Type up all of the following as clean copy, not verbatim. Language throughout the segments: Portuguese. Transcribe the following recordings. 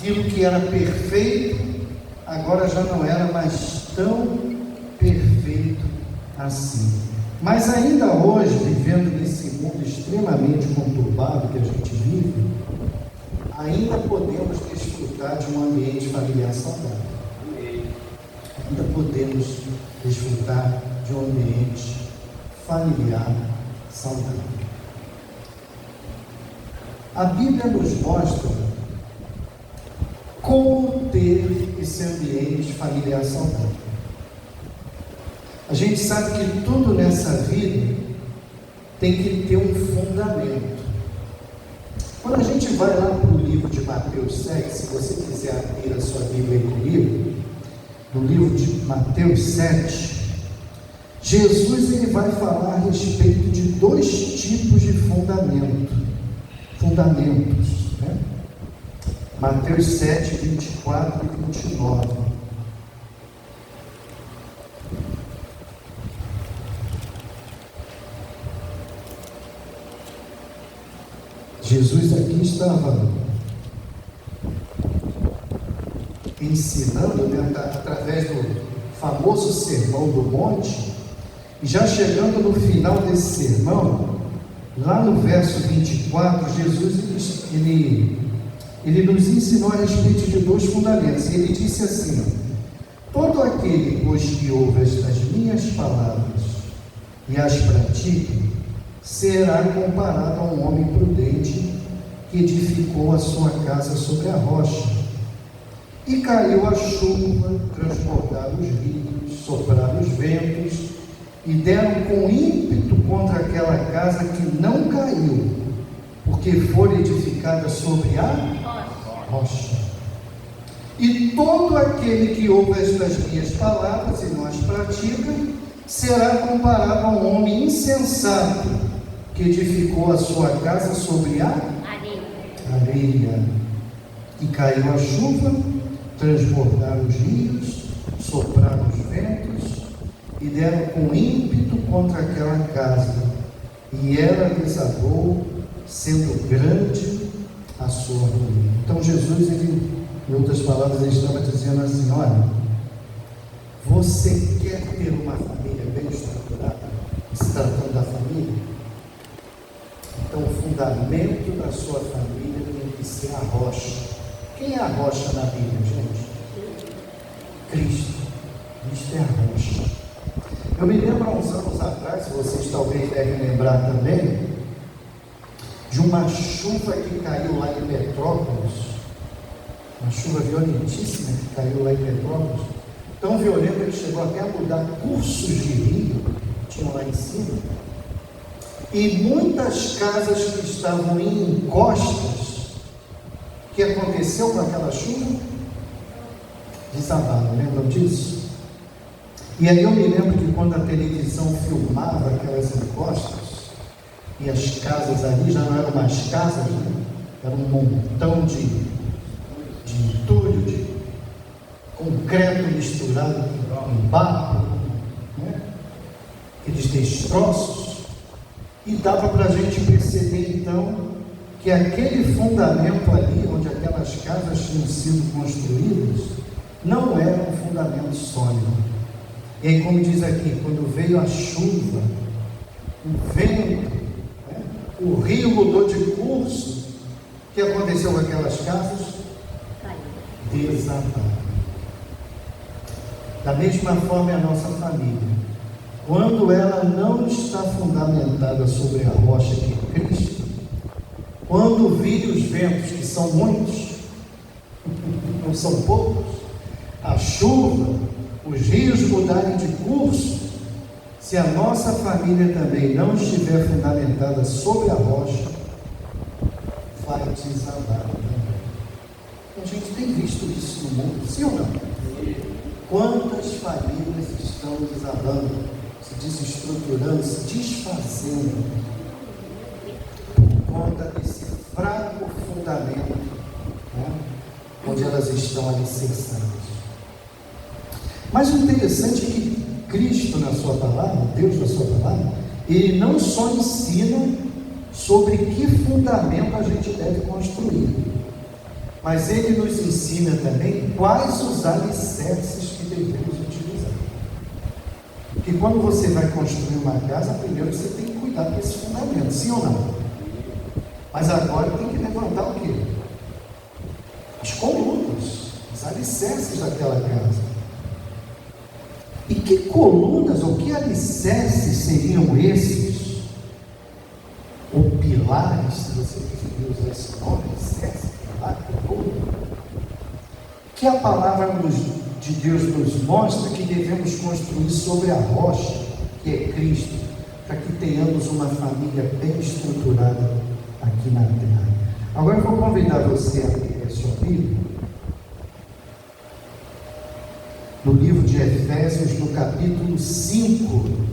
aquilo que era perfeito, agora já não era mais tão perfeito assim. Mas ainda hoje, vivendo nesse mundo extremamente conturbado que a gente vive, ainda podemos desfrutar de um ambiente familiar saudável. Ainda podemos desfrutar de um ambiente familiar saudável. A Bíblia nos mostra como ter esse ambiente familiar saudável. A gente sabe que tudo nessa vida tem que ter um fundamento. Quando a gente vai lá para o livro de Mateus 7, se você quiser abrir a sua Bíblia comigo, no livro de Mateus 7, Jesus ele vai falar a respeito de dois tipos de fundamentos, né? Mateus 7, 24 e 29. Jesus aqui estava ensinando, né, através do famoso Sermão do Monte, e já chegando no final desse sermão, lá no verso 24, Jesus ele nos ensinou a respeito de dois fundamentos. Ele disse assim: todo aquele, pois, que ouve estas minhas palavras e as pratica, será comparado a um homem prudente que edificou a sua casa sobre a rocha. E caiu a chuva, transbordaram os rios, sopraram os ventos, e deram com ímpeto contra aquela casa, que não caiu, porque foi edificada sobre a rocha. E todo aquele que ouve estas minhas palavras e não as pratica, será comparado a um homem insensato, que edificou a sua casa sobre a areia. E caiu a chuva, transbordaram os rios, sopraram os ventos, e deram com ímpeto contra aquela casa, e ela desabou, sendo grande a sua ruína. Então Jesus, ele, em outras palavras, ele estava dizendo assim: olha, você quer ter uma família bem estruturada, se tratando da família? Então o fundamento da sua família tem que ser a rocha. Quem é a rocha na Bíblia, gente? Cristo. Cristo é a rocha. Eu me lembro há uns anos atrás, vocês talvez devem lembrar também, de uma chuva que caiu lá em Petrópolis, uma chuva violentíssima que caiu lá em Petrópolis, tão violenta que chegou até a mudar cursos de rio, tinham lá em cima, e muitas casas que estavam em encostas, o que aconteceu com aquela chuva? Desabaram, lembram disso? E aí eu me lembro que quando a televisão filmava aquelas encostas, e as casas ali já não eram mais casas, né? Era um montão de entulho, de concreto misturado com barro, né? Aqueles destroços, e dava para a gente perceber então que aquele fundamento ali, onde aquelas casas tinham sido construídas, não era um fundamento sólido. E aí, como diz aqui, quando veio a chuva, o vento, né, o rio mudou de curso, o que aconteceu com aquelas casas? Desabaram. Da mesma forma é a nossa família. Quando ela não está fundamentada sobre a rocha que é Cristo, quando virem os ventos, que são muitos, não são poucos, a chuva, os rios mudarem de curso, se a nossa família também não estiver fundamentada sobre a rocha, vai desabar também. A gente tem visto isso no mundo, sim ou não? Quantas famílias estão desabando, se desestruturando, se desfazendo, por conta desse fraco fundamento, né, onde elas estão alicerçadas. Mas o interessante é que Cristo, na sua palavra, Deus na sua palavra, ele não só ensina sobre que fundamento a gente deve construir, mas ele nos ensina também quais os alicerces que devemos utilizar. Porque quando você vai construir uma casa, primeiro você tem que cuidar desse fundamento, sim ou não? Mas agora tem que levantar o quê? As colunas, os alicerces daquela casa. E que colunas ou que alicerces seriam esses? Ou pilares, se você preferir usar esse nome, alicerce, pilar, coluna. Que a palavra de Deus nos mostra que devemos construir sobre a rocha, que é Cristo, para que tenhamos uma família bem estruturada aqui na terra. Agora eu vou convidar você a ler a sua Bíblia, no livro de Efésios, no capítulo 5.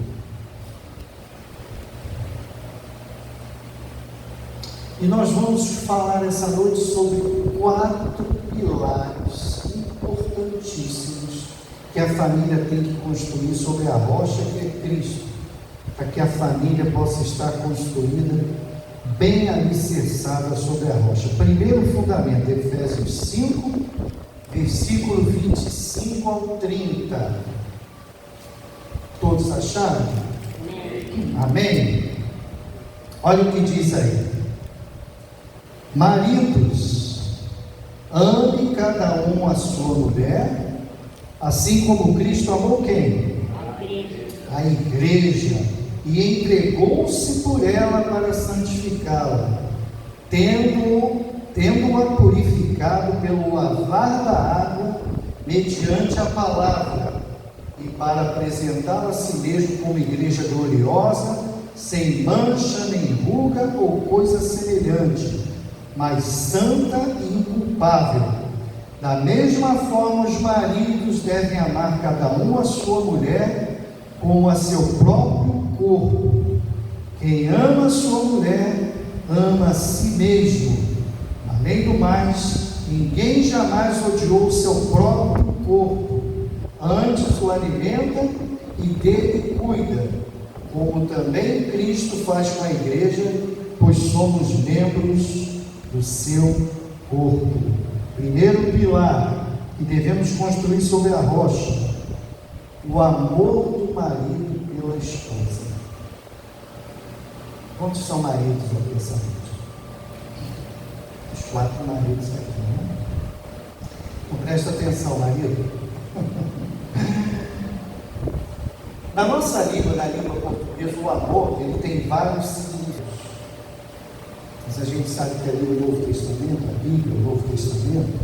E nós vamos falar essa noite sobre 4 pilares importantíssimos que a família tem que construir sobre a rocha que é Cristo, para que a família possa estar construída bem alicerçada sobre a rocha. Primeiro fundamento, Efésios 5, versículo 25 ao 30. Todos acharam? Amém? Olha o que diz aí. Maridos, ame cada um a sua mulher, assim como Cristo amou quem? A igreja, e entregou-se por ela para santificá-la, tendo-a purificado pelo lavar da água, mediante a palavra, e para apresentá-la a si mesmo como igreja gloriosa, sem mancha, nem ruga ou coisa semelhante, mas santa e inculpável. Da mesma forma, os maridos devem amar cada um a sua mulher como a seu próprio corpo. Quem ama a sua mulher, ama a si mesmo. Além do mais, ninguém jamais odiou o seu próprio corpo, antes o alimenta e dele cuida, como também Cristo faz com a igreja, pois somos membros do seu corpo. Primeiro pilar que devemos construir sobre a rocha: o amor do marido pela esposa. Quantos são maridos aqui essa noite? Os 4 maridos aqui, né? Então presta atenção, marido. Na nossa língua, na língua portuguesa, o amor, ele tem vários significados. Mas a gente sabe que ali o Novo Testamento, a Bíblia, o Novo Testamento,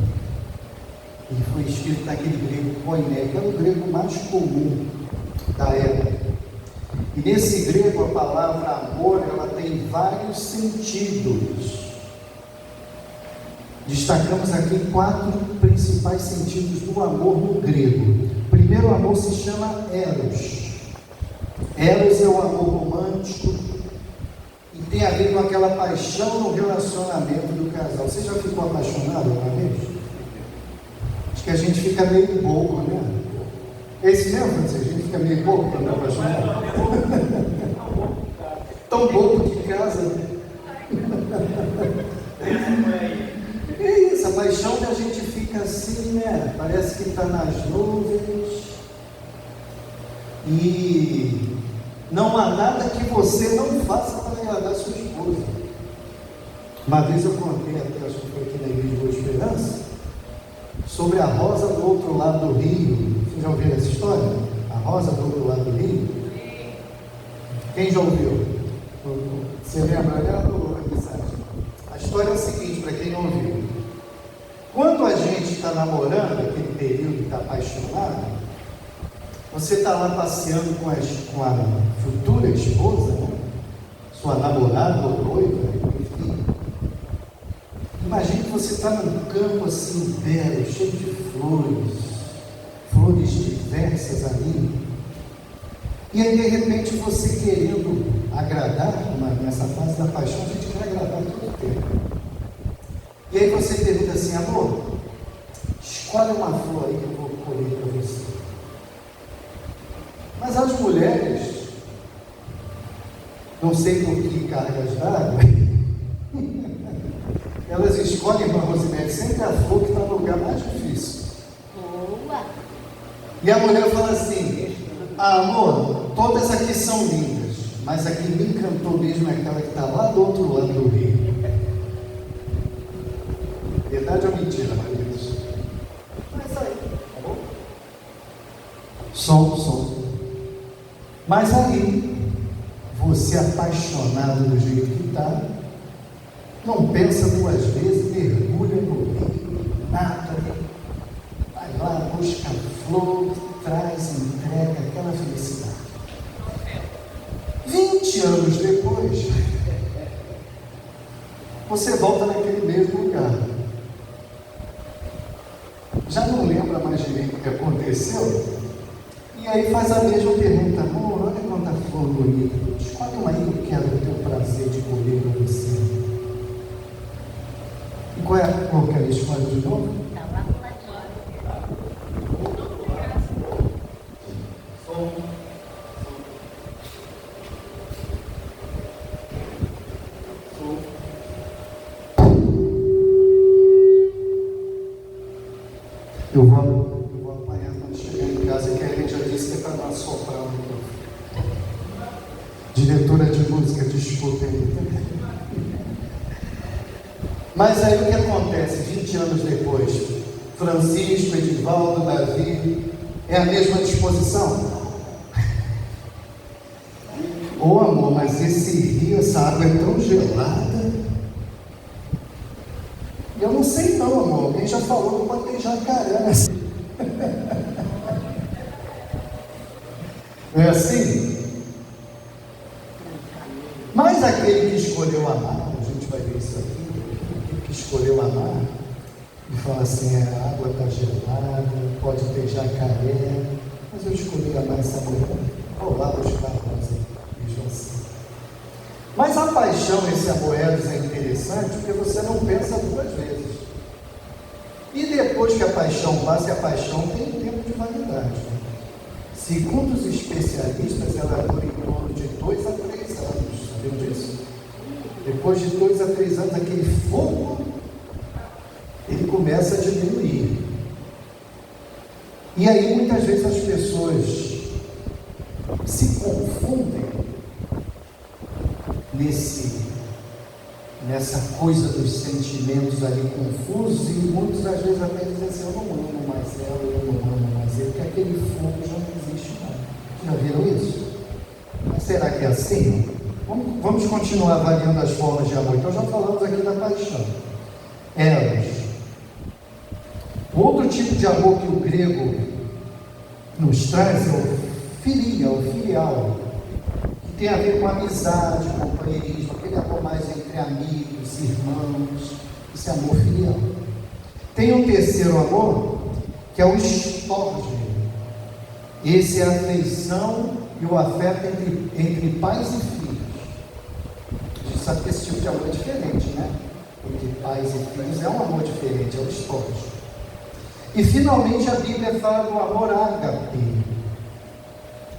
ele foi escrito naquele grego koiné, que era o grego mais comum da época. E nesse grego a palavra amor, ela tem vários sentidos. Destacamos aqui 4 principais sentidos do amor no grego. O primeiro amor se chama eros. Eros é o amor romântico e tem a ver com aquela paixão no relacionamento do casal. Você já ficou apaixonado uma vez? Acho que a gente fica meio bobo, né? É esse mesmo, Francisco? A gente fica meio bobo para não apaixonar? Tão bobo que casa. É isso, a paixão que a gente fica assim, né? Parece que está nas nuvens. E não há nada que você não faça para agradar sua esposa. Uma vez eu contei, até acho que foi aqui na Igreja Boa Esperança, sobre a rosa do outro lado do rio. Vocês já ouviram essa história? A rosa do outro lado do rio? Quem já ouviu? Você lembra dela? A história é a seguinte, para quem não ouviu. Quando a gente está namorando, aquele período que está apaixonado, você está lá passeando com a futura esposa, né? Sua namorada ou noiva, enfim. Imagine que você está num campo assim belo, cheio de flores, flores diversas ali. E aí de repente você querendo agradar, nessa fase da paixão, a gente quer agradar todo o tempo. E aí você pergunta assim: amor, escolhe uma flor aí que eu vou colher para você. Mas as mulheres, não sei por que cargas d'água, elas escolhem para Rosinete, sempre a flor que está no lugar mais difícil. Boa. E a mulher fala assim: amor, todas aqui são lindas, mas a que me encantou mesmo é aquela que está lá do outro lado do rio. Verdade ou mentira, maridos? Mas aí, tá bom? Som. Mas aí, você apaixonado do jeito que está, não pensa duas vezes, mergulha no rio, nada, vai lá, busca a flor, traz, entrega aquela felicidade. 20 anos depois, você volta naquele mesmo lugar. Já não lembra mais direito o que aconteceu? E aí faz a mesma pergunta: amor, olha quanta flor bonita, escolhe uma aí que eu quero ter o prazer de colher com você. E qual é a cor que ela escolhe de novo? Eu vou apanhar quando chegar em casa, que a gente já disse que é para não soprar o microfone. Diretora de música, desculpa aí. Mas aí o que acontece 20 anos depois? Francisco, Edivaldo, Davi, é a mesma disposição? Ô amor, mas esse rio, essa água é tão gelada. Eu não sei não, amor. Alguém já falou que pode ter jacaré nessa. Não é assim? Mas aquele que escolheu amar, a gente vai ver isso aqui, aquele que escolheu amar, e fala assim: a água está gelada, pode ter jacaré, mas eu escolhi amar essa mulher, vou lá buscar a rosa, vejo assim. Mas a paixão, esse amor é interessante, porque você não pensa duas vezes. E depois que a paixão passa, a paixão tem tempo de validade. Segundo os especialistas, ela dura em torno de 2 a 3 anos. Sabiam disso? Depois de 2 a 3 anos, aquele fogo, ele começa a diminuir. E aí, muitas vezes, as pessoas se confundem nessa coisa dos sentimentos ali confusos, e muitas das vezes até dizem assim: eu não amo mais ela, eu não amo mais ele, porque aquele fogo já não existe mais. Já viram isso? Mas será que é assim? Vamos continuar avaliando as formas de amor. Então já falamos aqui da paixão. Eros. Outro tipo de amor que o grego nos traz é o filial, que tem a ver com amizade, companheirismo, aquele amor mais entre amigos, irmãos, esse amor filial. Tem um terceiro amor, que é o storge. Esse é a afeição e o afeto entre pais e filhos. A gente sabe que esse tipo de amor é diferente, né? Entre pais e filhos é um amor diferente, é o storge. E finalmente a Bíblia fala do amor ágape.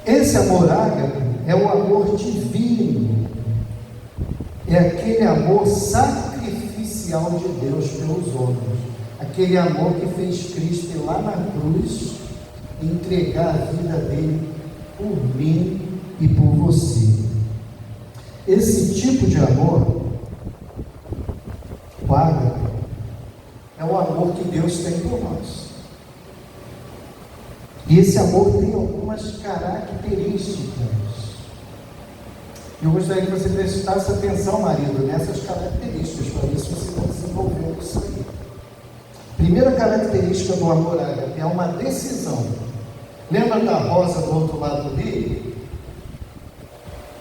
Esse amor ágape é o amor divino, é aquele amor sacrificial de Deus pelos homens, aquele amor que fez Cristo ir lá na cruz e entregar a vida dele por mim e por você. Esse tipo de amor, o ágape, é o amor que Deus tem por nós. E esse amor tem algumas características. Eu gostaria que você prestasse atenção, marido, nessas características, para ver se você está desenvolvendo isso aí. Primeira característica do amor ágape é uma decisão. Lembra da rosa do outro lado do rio?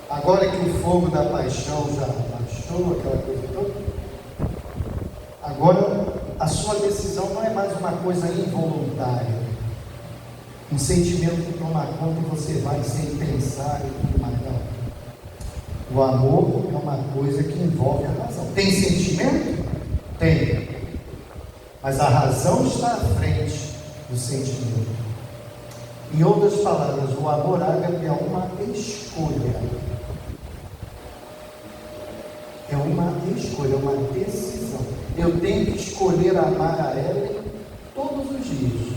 Agora que o fogo da paixão já baixou, aquela coisa toda, agora a sua decisão não é mais uma coisa involuntária, um sentimento que toma conta e você vai sem pensar e tudo mais. Não. O amor é uma coisa que envolve a razão. Tem sentimento? Tem. Mas a razão está à frente do sentimento. Em outras palavras, o amor ágape é uma escolha. É uma escolha, uma decisão. Eu tenho tenho que escolher amar a Ellen todos os dias.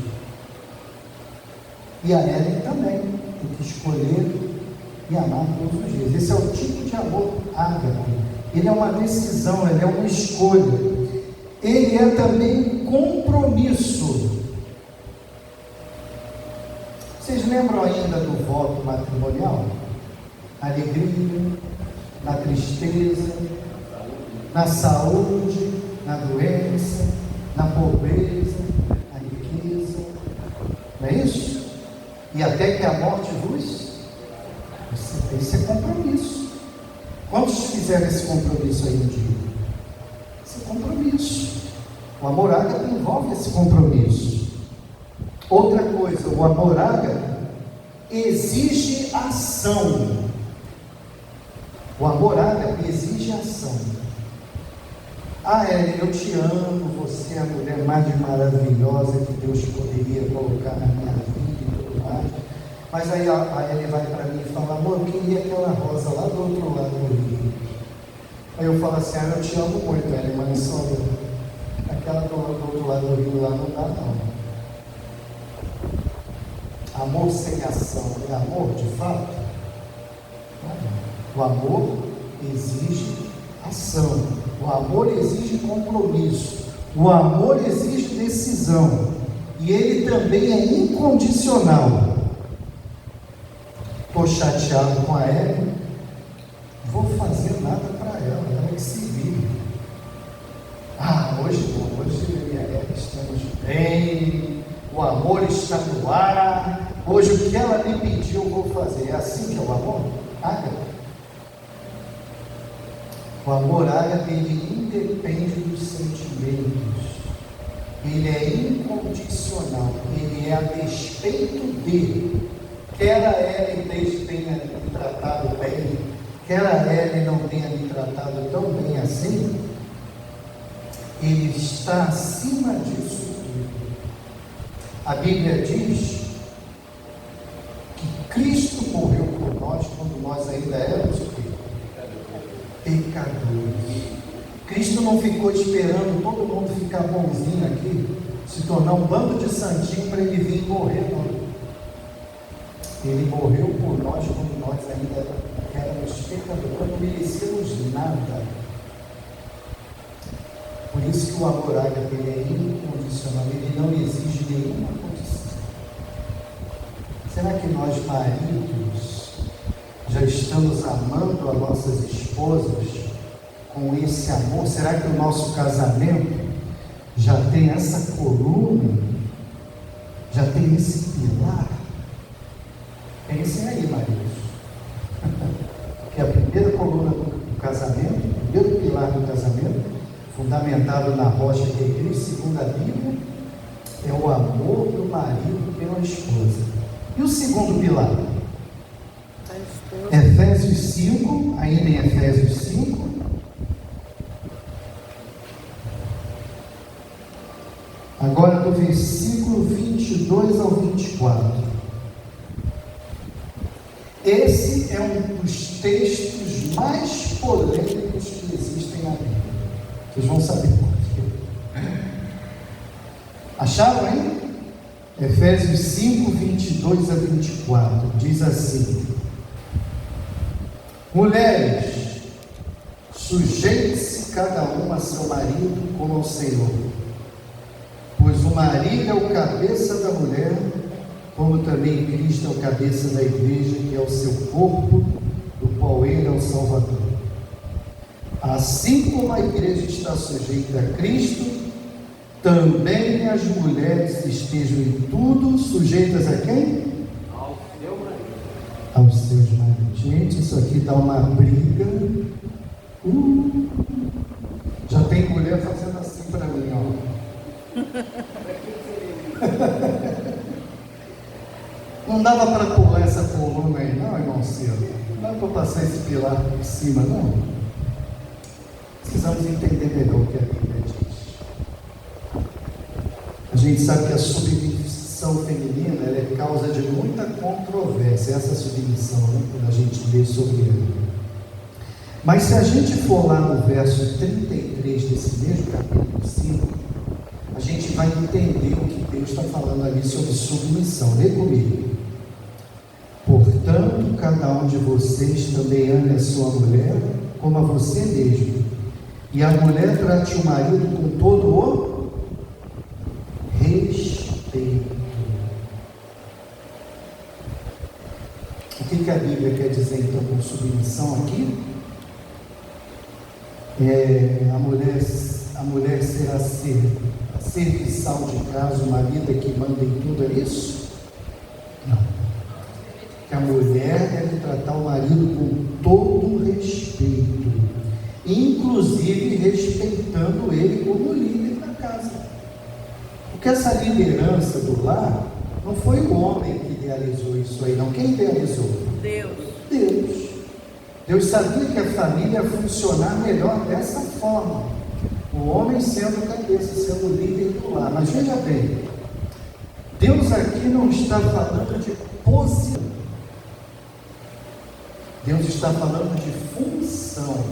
E a Ellen também tem que escolher e amar todos os dias. Esse é o tipo de amor ágape. Ele é uma decisão, ele é uma escolha. Ele é também compromisso. Vocês lembram ainda do voto matrimonial? Na alegria, na tristeza, na saúde, na doença, na pobreza, na riqueza. Não é isso? E até que a morte vos... Esse é compromisso. Quantos fizeram esse compromisso aí no dia? Esse é compromisso. O amor ágape envolve esse compromisso. Outra coisa, o amor ágape exige ação. O amor ágape exige ação. Ellen, eu te amo, você é a mulher mais maravilhosa que Deus poderia colocar na minha vida e tudo mais. Mas aí a Ellen vai para mim e fala, amor, eu queria aquela rosa lá do outro lado do rio. Aí eu falo assim, eu te amo muito, Ellen, mas só aquela do outro lado do rio lá não dá não. Amor sem ação é amor de fato? O amor exige ação. O amor exige compromisso. O amor exige decisão. E ele também é incondicional. Estou chateado com a Ellen, vou fazer nada para ela que se vire. Hoje não, hoje eu e a Ellen estamos bem, o amor está no ar, hoje o que ela me pediu eu vou fazer. É assim que é o amor? Ágape. O amor ágape, ele independe dos sentimentos, ele é incondicional, ele é a despeito dele. Quer a Ellen tenha me tratado bem, quer a Ellen não tenha me tratado tão bem assim, ele está acima disso tudo. A Bíblia diz que Cristo morreu por nós quando nós ainda éramos o quê? Pecadores. Cristo não ficou esperando todo mundo ficar bonzinho aqui, se tornar um bando de santinho para ele vir morrer, não. Ele morreu por nós quando nós ainda éramos pecadores, não merecemos nada. Por isso que o amor ágape é incondicional, ele não exige nenhuma condição. Será que nós, maridos, já estamos amando as nossas esposas com esse amor? Será que o nosso casamento já tem essa coluna, já tem esse pilar? Pensem aí, maridos, que a primeira coluna do casamento, o primeiro pilar do casamento, fundamentado na rocha que é Cristo, segundo a Bíblia, é o amor do marido pela esposa. E o segundo pilar? Efésios 5, ainda em Efésios 5, agora do versículo 22 ao 24. Esse é um dos textos mais polêmicos que existem na Bíblia. Vocês vão saber por quê. Acharam aí? Efésios 5, 22 a 24. Diz assim: mulheres, sujeite-se cada um a seu marido como ao Senhor, pois o marido é o cabeça da mulher, como também Cristo é o cabeça da igreja, que é o seu corpo, do qual ele é o Salvador. Assim como a igreja está sujeita a Cristo, também as mulheres estejam em tudo sujeitas a quem? Ao seu marido. Aos seus maridos. Gente, isso aqui dá uma briga. Já tem mulher fazendo assim para mim, ó. Não dava para pular essa coluna aí, não, irmão Ciro? Não dava para passar esse pilar por cima, não? Precisamos entender melhor o que a Bíblia diz. A gente sabe que a submissão feminina ela é causa de muita controvérsia, essa submissão, né, quando a gente lê sobre ela. Mas se a gente for lá no verso 33 desse mesmo capítulo 5, a gente vai entender o que Deus está falando ali sobre submissão. Lê comigo. Portanto, cada um de vocês também ame a sua mulher como a você mesmo, e a mulher trate o marido com todo o respeito. O que a Bíblia quer dizer então com submissão aqui? A mulher será serviçal de casa, o marido é que manda em tudo, é isso? Não. Que a mulher deve tratar o marido com todo respeito, inclusive respeitando ele como líder da casa. Porque essa liderança do lar não foi o homem que idealizou isso aí, não. Quem idealizou? Deus. Deus sabia que a família ia funcionar melhor dessa forma, o homem sendo a cabeça, sendo o líder do lar. Mas veja bem, Deus aqui não está falando de posição, Deus está falando de função.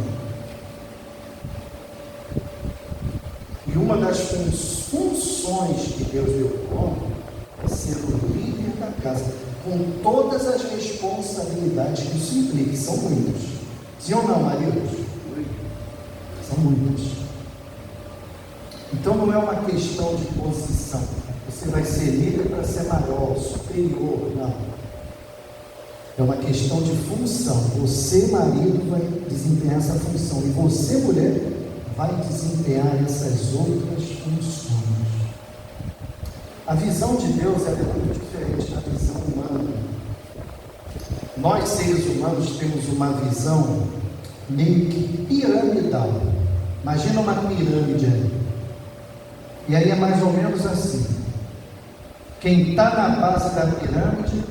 E uma das funções que Deus deu ao homem é ser o líder da casa, com todas as responsabilidades que isso implica, que são muitas. Sim ou não, maridos? São muitas. Então não é uma questão de posição. Você vai ser líder para ser maior, superior, não. É uma questão de função. Você, marido, vai desempenhar essa função, e você, mulher, vai desempenhar essas outras funções. A visão de Deus é muito diferente da visão humana. Nós, seres humanos, temos uma visão meio que piramidal. Imagina uma pirâmide aí. E aí é mais ou menos assim. Quem está na base da pirâmide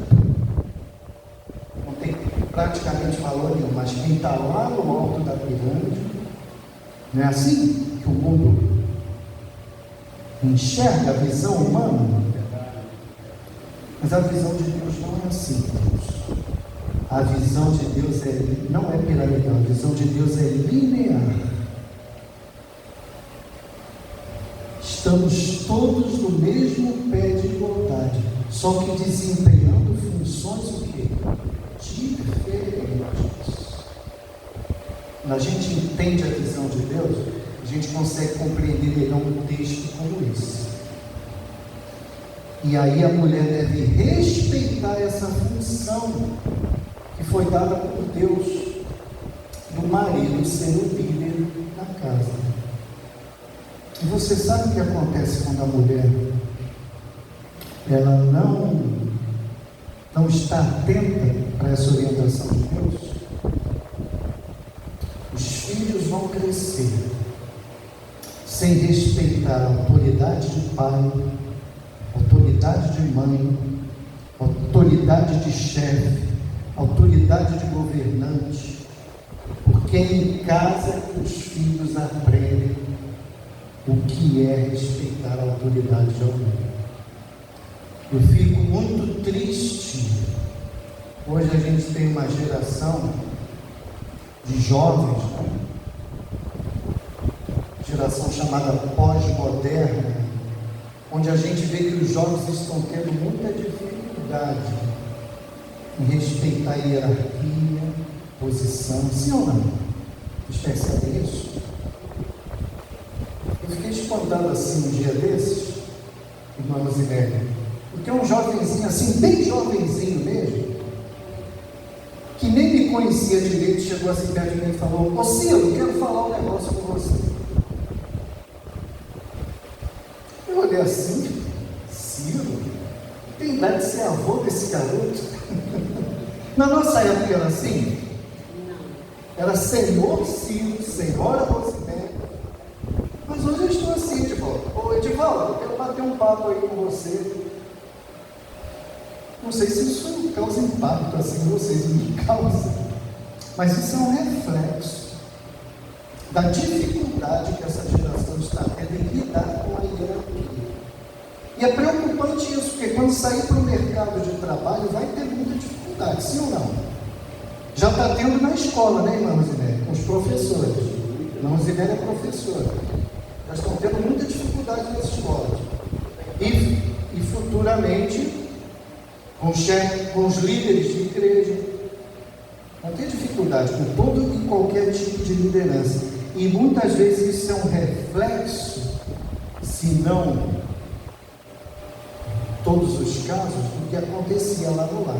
não tem praticamente valor nenhum, mas quem está lá no alto da pirâmide, não é assim que o mundo enxerga a visão humana? Mas a visão de Deus não é assim, Deus. A visão de Deus não é piramidal, a visão de Deus é linear. Estamos todos no mesmo pé de igualdade, só que desempenhando funções o quê? Diferentes. Quando a gente entende a visão de Deus, a gente consegue compreender melhor um texto como esse. E aí a mulher deve respeitar essa função que foi dada por Deus, do marido ser o líder da casa. E você sabe o que acontece quando a mulher ela não está atenta para essa orientação de Deus? Os filhos vão crescer sem respeitar a autoridade de pai, autoridade de mãe, autoridade de chefe, autoridade de governante, porque em casa que os filhos aprendem o que é respeitar a autoridade de alguém. Eu fico muito triste. Hoje a gente tem uma geração de jovens, geração chamada pós-moderna, onde a gente vê que os jovens estão tendo muita dificuldade em respeitar a hierarquia, posição. Sim ou não? Vocês percebem isso? Eu fiquei espantado assim um dia desses, irmã Rosinelli, porque um jovenzinho assim, bem jovenzinho mesmo, que nem me conhecia direito, chegou assim perto de mim e falou: ô Ciro, quero falar um negócio com você. Eu olhei assim: Ciro? Tem idade de ser avô desse garoto? Na nossa época era assim? Não. Era Senhor Ciro, Senhora Rosinelli. Mas hoje eu estou assim, Edivaldo. Ô Edivaldo, eu quero bater um papo aí com você. Não sei se isso causa impacto assim em vocês, me causa. Mas isso é um reflexo da dificuldade que essa geração está tendo em lidar com a hierarquia. E é preocupante isso, porque quando sair para o mercado de trabalho vai ter muita dificuldade, sim ou não? Já está tendo na escola, né, irmã Rosinelli? Com os professores. Irmã Zibélia é professora. Nós estamos tendo muita dificuldade nas escolas. E futuramente, com os líderes de igreja, vão ter dificuldade com todo e qualquer tipo de liderança. E muitas vezes isso é um reflexo, se não todos os casos, do que acontecia lá no lar.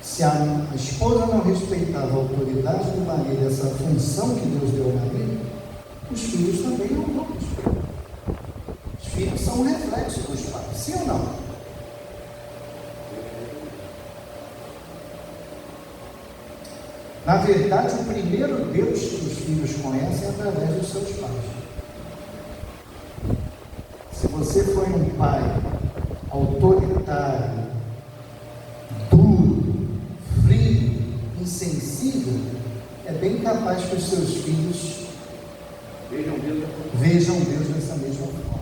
Se a esposa não respeitava a autoridade do marido, essa função que Deus deu ao marido, os filhos também não vão respeitar. Os filhos são um reflexo dos pais, sim ou não? Na verdade, o primeiro Deus que os filhos conhecem é através dos seus pais. Se você foi um pai autoritário, duro, frio, insensível, é bem capaz que os seus filhos vejam Deus dessa mesma forma.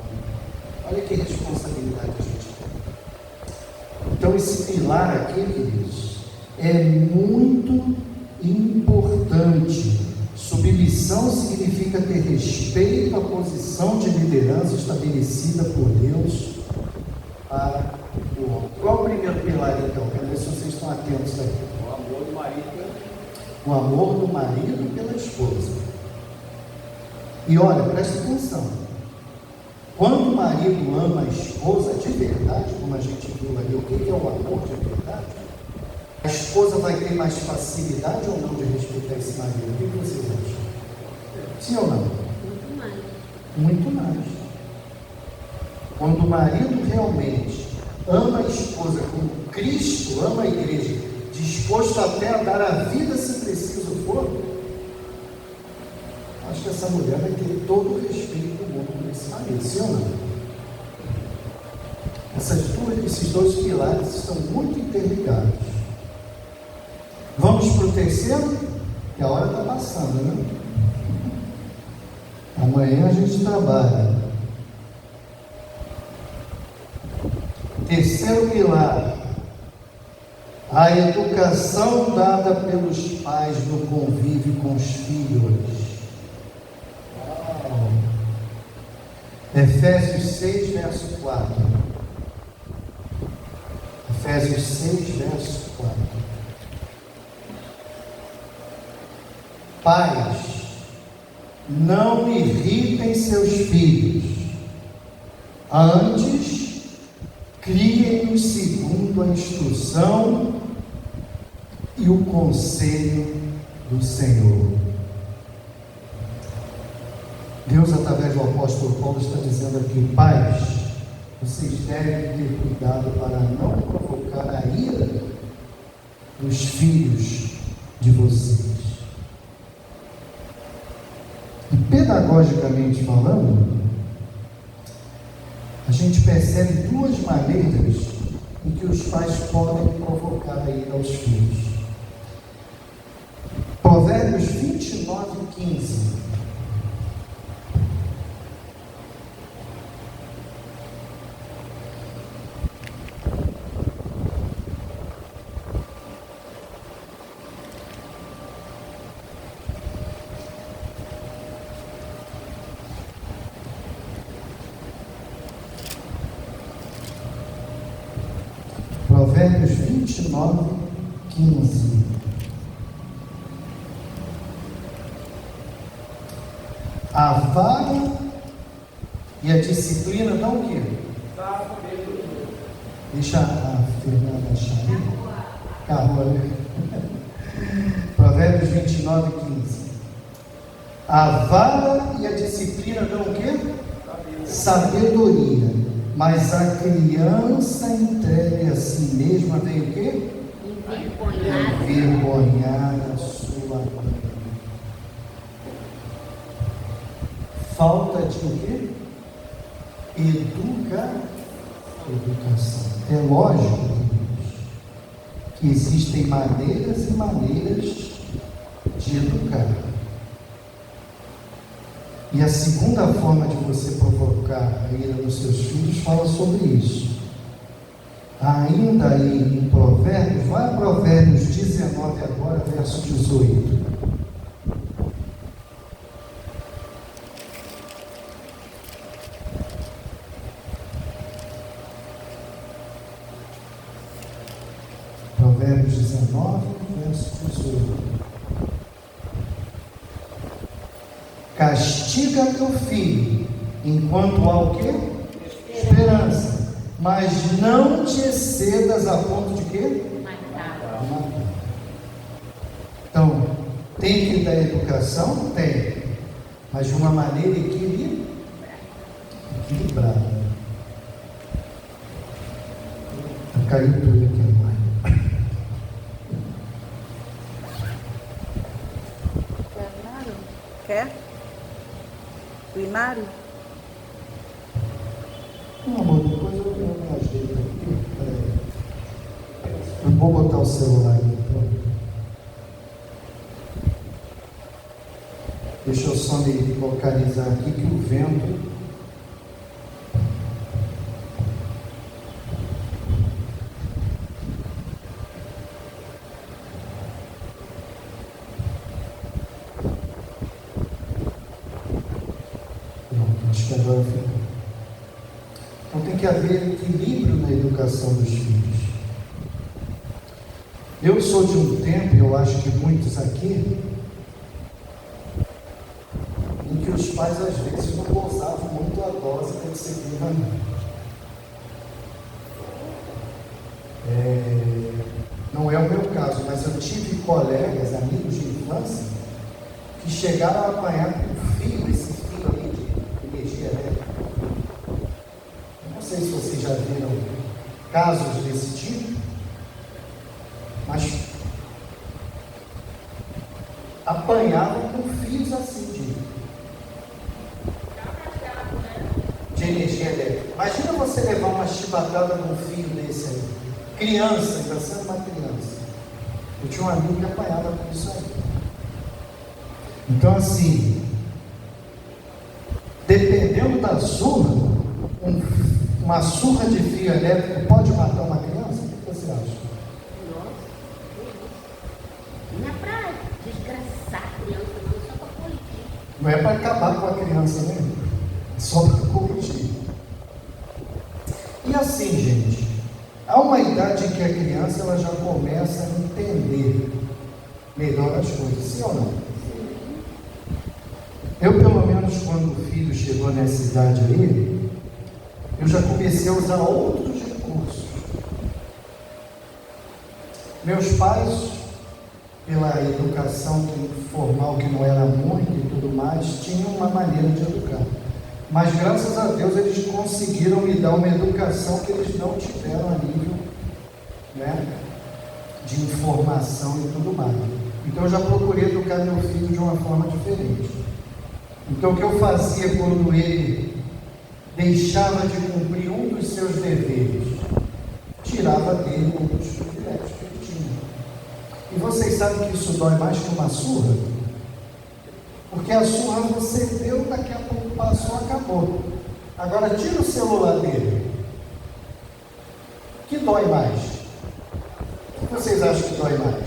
Olha que responsabilidade a gente tem. Então, esse pilar aqui, queridos, é muito importante. Submissão significa ter respeito à posição de liderança estabelecida por Deus para o outro. Qual é o primeiro pilar, então? Quero ver se vocês estão atentos aqui. O amor do marido. O amor do marido pela esposa. E olha, presta atenção. Quando o marido ama a esposa de verdade, como a gente viu ali, o que é o amor de verdade? A esposa vai ter mais facilidade ou não de respeitar esse marido? O que vocês acham? Sim ou não? Muito mais. Muito mais. Quando o marido realmente ama a esposa como Cristo ama a igreja, disposto até a dar a vida se preciso for, acho que essa mulher vai ter todo o respeito do mundo por esse marido, sim ou não? Esses dois pilares estão muito interligados. Vamos para o terceiro? Que a hora está passando, né? Amanhã a gente trabalha. Terceiro pilar: a educação dada pelos pais no convívio com os filhos. Efésios 6, verso 4. Efésios 6, verso 4. Pais, não irritem seus filhos, antes criem-nos segundo a instrução e o conselho do Senhor. Deus, através do apóstolo Paulo, está dizendo aqui: pais, vocês devem ter cuidado para não provocar a ira dos filhos de vocês. E pedagogicamente falando, a gente percebe duas maneiras em que os pais podem provocar a ira aos filhos. Provérbios 29, 15. Provérbios 29, 15. A vara e a disciplina dão o quê? Deixa a Fernanda achar aí. Carro, né? Provérbios 29, 15. A vara e a disciplina dão o quê? Sabedoria. Mas a criança entregue a si mesma vem o quê? Envergonhar a sua mãe. Falta de o quê? Educação. É lógico que existem maneiras e maneiras de educar. E a segunda forma de você provocar a ira dos seus filhos fala sobre isso. Ainda aí em Provérbios, vai a Provérbios 19 agora, verso 18. 19, verso 18. Castiga teu filho, enquanto há o quê? Esperança. Mas não te excedas a ponto de quê? Matar. Então, tem que dar educação? Tem. Mas de uma maneira equilibrada. Caiu tudo aqui agora. Quer? Primário? Não, amor, depois eu me ajeito aqui. Eu vou botar o celular aqui. Pronto. Deixa eu só me localizar aqui que o vento. Acho que agora ficou. Então tem que haver equilíbrio na educação dos filhos. Eu sou de um tempo, eu acho que muitos aqui, em que os pais às vezes não gozavam muito a dose da disciplina. Não é o meu caso, mas eu tive colegas, amigos de infância, que chegaram a apanhar com o filho, esse filho aí de energia elétrica. Não sei se vocês já viram casos desse tipo, mas apanhavam com fios assim de energia elétrica. Imagina você levar uma chibatada com um fio desse aí. Criança, ainda sendo uma criança. Eu tinha um amigo que apanhava com isso aí. Então assim, dependendo da surra, uma surra de fio elétrico pode matar uma criança? O que você acha? Nossa, não é para desgraçar a criança, não, só para corrigir. Não é para acabar com a criança, né? É só para corrigir. E assim, gente, há uma idade em que a criança ela já começa a entender melhor as coisas, sim ou não? Eu, pelo menos, quando o filho chegou nessa idade aí, eu já comecei a usar outros recursos. Meus pais, pela educação formal que não era muito e tudo mais, tinham uma maneira de educar. Mas, graças a Deus, eles conseguiram me dar uma educação que eles não tiveram a nível, né, de informação e tudo mais. Então, eu já procurei educar meu filho de uma forma diferente. Então, o que eu fazia quando ele deixava de cumprir um dos seus deveres? Tirava dele um dos privilégios que ele tinha. E vocês sabem que isso dói mais que uma surra? Porque a surra você deu, daqui a pouco passou, acabou. Agora, tira o celular dele. O que dói mais? O que vocês acham que dói mais?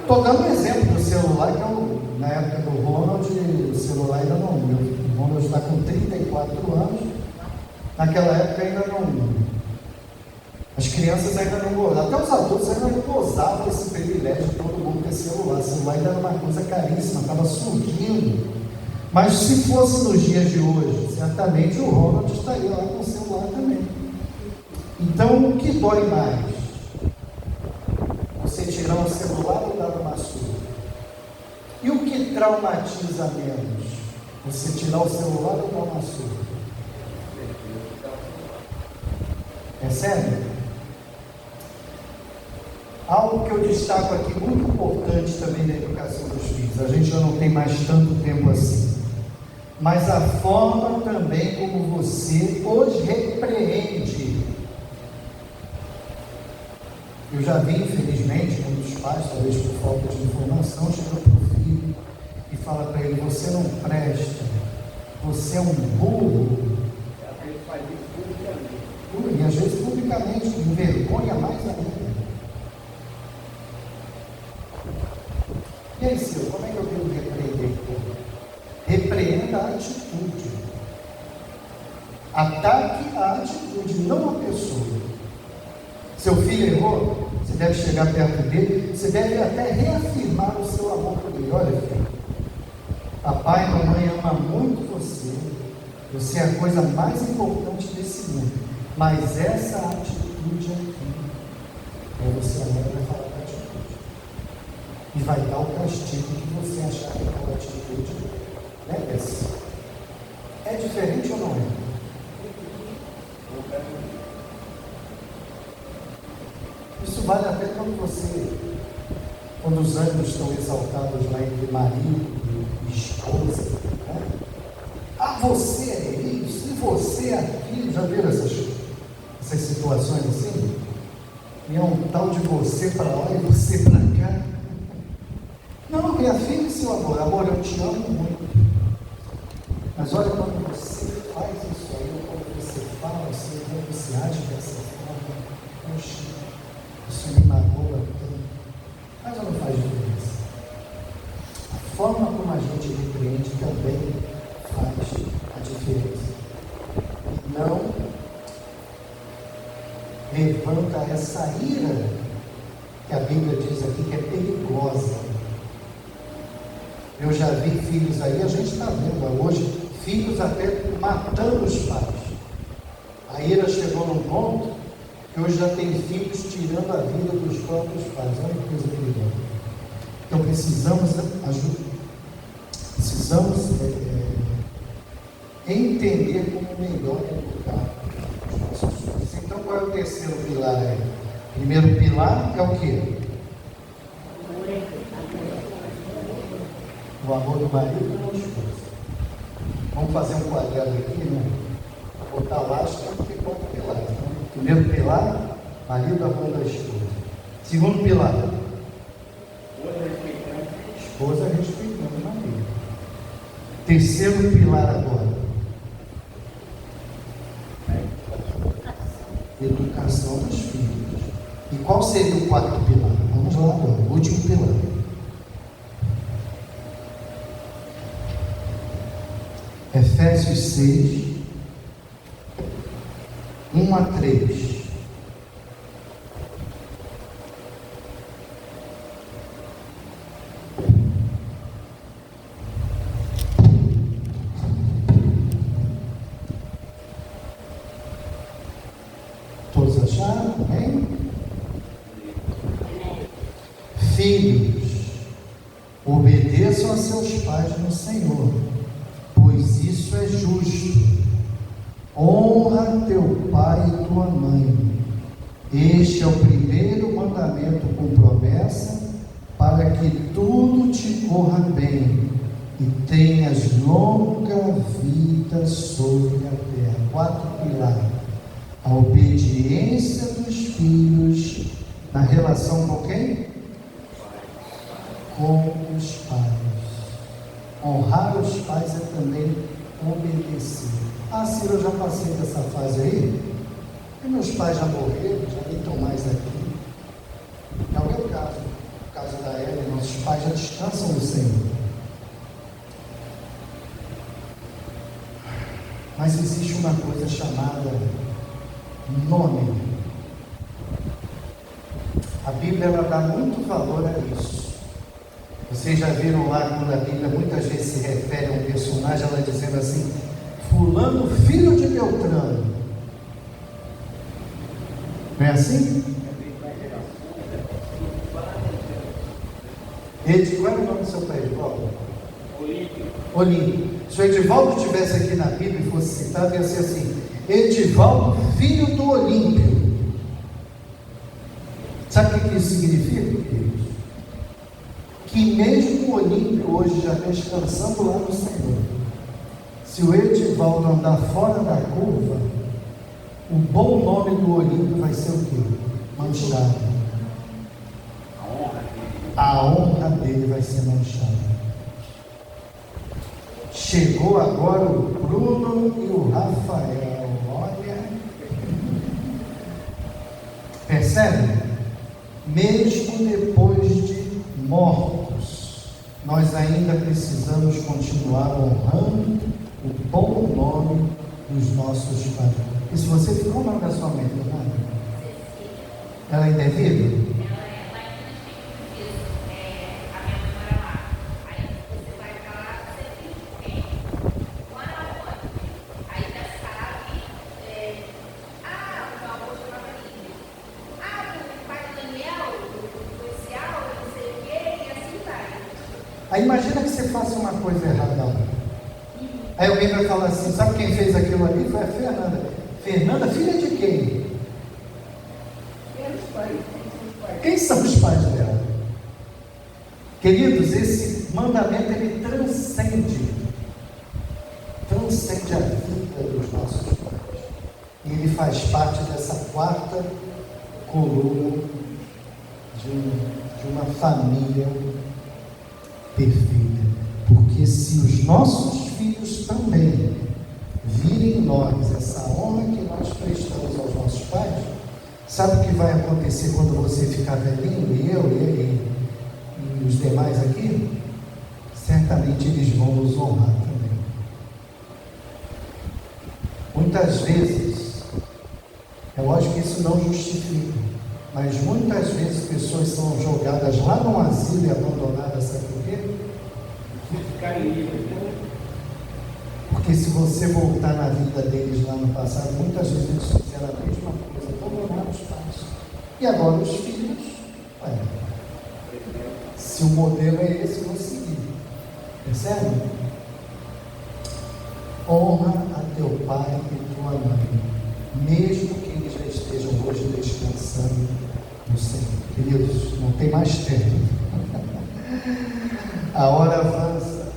Estou dando um exemplo do celular, que na época do Ronald, o celular ainda não. O Ronald está com 34 anos. Naquela época ainda não. As crianças ainda não gozavam, até os adultos ainda não gozavam esse privilégio de todo mundo ter celular. O celular ainda era uma coisa caríssima, estava surgindo. Mas se fosse nos dias de hoje, certamente o Ronald estaria lá com o celular também. Então, o que dói mais? Você tirar o celular ou dar uma surra? E o que traumatiza menos? Você tirar o celular ou dar uma surra? É sério? Algo que eu destaco aqui, muito importante também na educação dos filhos, a gente já não tem mais tanto tempo assim, mas a forma também como você os repreende. Eu já vi, infelizmente, muitos pais, talvez por falta de informação, chegam para o filho e fala para ele: você não presta, você é um burro. E às vezes publicamente, envergonha mais ainda. E aí, Silvio, como é que eu devo repreender? Repreenda a atitude. Ataque a atitude, não a pessoa. Seu filho errou, você deve chegar perto dele, você deve até reafirmar o seu amor por ele. Olha, filho, papai e mamãe amam muito você, você é a coisa mais importante desse mundo, mas essa atitude aqui, aí você agora vai falar da atitude, e vai dar o castigo que você achar que aquela atitude merece. É diferente ou não é? Isso vale até quando os ânimos estão exaltados lá entre marido e esposa, né? Ah, você é isso, e você é aquilo. Já viram essas situações assim? E é um tal de você para lá e você para cá. Não, reafirme seu amor. Amor, eu te amo muito. Mas olha, quando você faz isso aí, ou quando você fala assim, quando você age dessa forma, poxa, isso me magoa tanto. Mas não faz diferença. A forma como a gente repreende também faz a diferença. Não levanta essa ira que a Bíblia diz aqui que é perigosa. Eu já vi filhos aí, a gente está vendo hoje, filhos até matando os pais. A ira chegou num ponto que hoje já tem filhos tirando a vida dos próprios pais. Olha que coisa perigosa. Então precisamos ajudar. Precisamos entender como melhor educar os nossos filhos. Então qual é o terceiro pilar aí? Primeiro pilar é o quê? O amor do marido e da esposa. Vamos fazer um quadrado aqui, né? Botar lá, acho que tem 4 pilares. Então, primeiro pilar, marido, amor da esposa. Segundo pilar, esposa respeitando o marido. Terceiro pilar agora, educação dos filhos. E qual seria o quarto pilar? Vamos lá agora, o último pilar. Efésios 6, 1 a 3. Todos acharam? Amém? Filhos, obedeçam a seus pais no Senhor, pois isso é justo. Honra teu pai e tua mãe. Este é o primeiro mandamento com promessa, para que tudo te corra bem e tenhas longa vida sobre a terra. 4 pilares. A obediência dos filhos na relação com quem? Com os pais. Honrar os pais é também obedecer. Ah, Ciro, eu já passei dessa fase aí, e meus pais já morreram, já nem estão mais aqui. É o meu caso, o caso da Ela, nossos pais já descansam no Senhor. Mas existe uma coisa chamada nome. A Bíblia ela dá muito valor a isso. Vocês já viram lá quando a Bíblia muitas vezes se refere a um personagem, ela dizendo assim: fulano filho de Beltrano. Não é assim? Qual é o nome do seu pai, Edivaldo? Olímpio. Se o Edivaldo estivesse aqui na Bíblia e fosse citado, ia ser assim: Edivaldo filho do Olímpio. Sabe o que isso significa, queridos? Que mesmo o Olímpio hoje já descansando lá no Senhor, se o Edivaldo andar fora da curva, o bom nome do Olímpio vai ser o quê? Manchado. A honra dele vai ser manchada. Chegou agora o Bruno e o Rafael. Olha. Percebe? Mesmo depois de mortos, nós ainda precisamos continuar honrando o bom nome dos nossos pais. E se você ficou o nome da sua mãe, Fernanda? Ela ainda é viva? Aí imagina que você faça uma coisa errada lá. Aí alguém vai falar assim, sabe quem fez aquilo ali? Foi a Fernanda. Fernanda, filha de quem? Quem são os pais dela? Queridos, esse mandamento ele transcende a vida dos nossos pais. E ele faz parte dessa quarta coluna de uma família perfeita. Porque se os nossos filhos também virem em nós essa honra que nós prestamos aos nossos pais, sabe o que vai acontecer quando você ficar velhinho, e eu, e os demais aqui? Certamente eles vão nos honrar também. Muitas vezes, é lógico que isso não justifica, mas muitas vezes pessoas são jogadas lá no asilo e abandonadas, sabe por quê? Porque se você voltar na vida deles lá no passado, muitas vezes eles fizeram a mesma coisa, abandonaram os pais. E agora os filhos, se o modelo é esse, vão seguir. Percebe? Honra a teu pai e tua mãe, mesmo que eles já estejam hoje descansando no Senhor. Queridos, não tem mais tempo. A hora avança.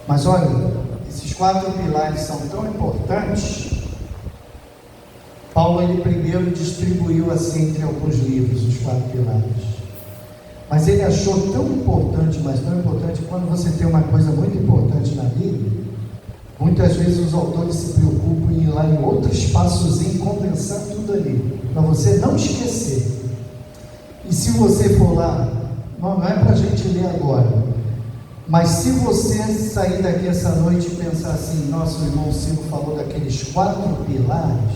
Mas olha, esses 4 pilares são tão importantes. Paulo, ele primeiro distribuiu assim entre alguns livros os 4 pilares. Mas ele achou tão importante, mas tão importante, quando você tem uma coisa muito importante na Bíblia, muitas vezes os autores se preocupam em ir lá em outro espaçozinho e condensar tudo ali, para você não esquecer. E se você for lá, não é para a gente ler agora, mas se você sair daqui essa noite e pensar assim, nossa, o irmão Silvio falou daqueles 4 pilares,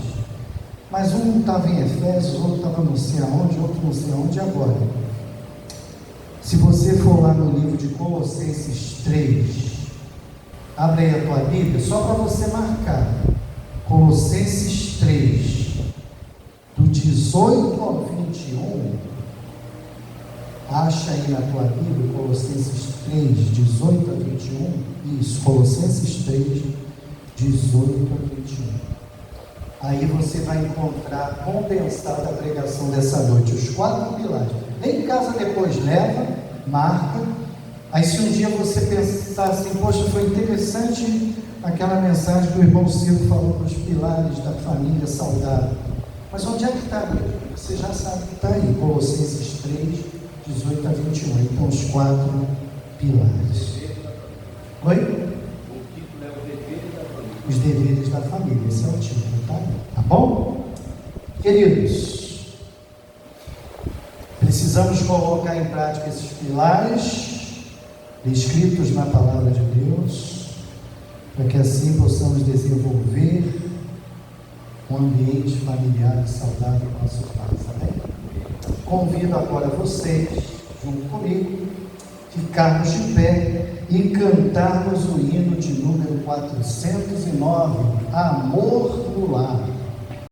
mas um estava em Efésios, outro estava não sei aonde, outro não sei aonde, agora. Se você for lá no livro de Colossenses 3, abre aí a tua Bíblia, só para você marcar, Colossenses 3, do 18 ao 21, acha aí na tua Bíblia, Colossenses 3, 18 a 21, isso, Colossenses 3, 18 a 21. Aí você vai encontrar condensada a pregação dessa noite, os 4 pilares. Vem em casa depois, leva, marca. Aí se um dia você pensar assim, poxa, foi interessante aquela mensagem que o irmão Silvio falou dos pilares da família saudável. Mas onde é que está? Você já sabe que está aí, Colossenses 3, 18 a 21. Então os 4 pilares. Oi? Os deveres da família, esse é o título, tá bom? Queridos, precisamos colocar em prática esses pilares descritos na palavra de Deus, para que assim possamos desenvolver um ambiente familiar e saudável em nossos lares, amém? Convido agora vocês, junto comigo, ficarmos de pé e cantarmos o hino de número 409, Amor no Lar.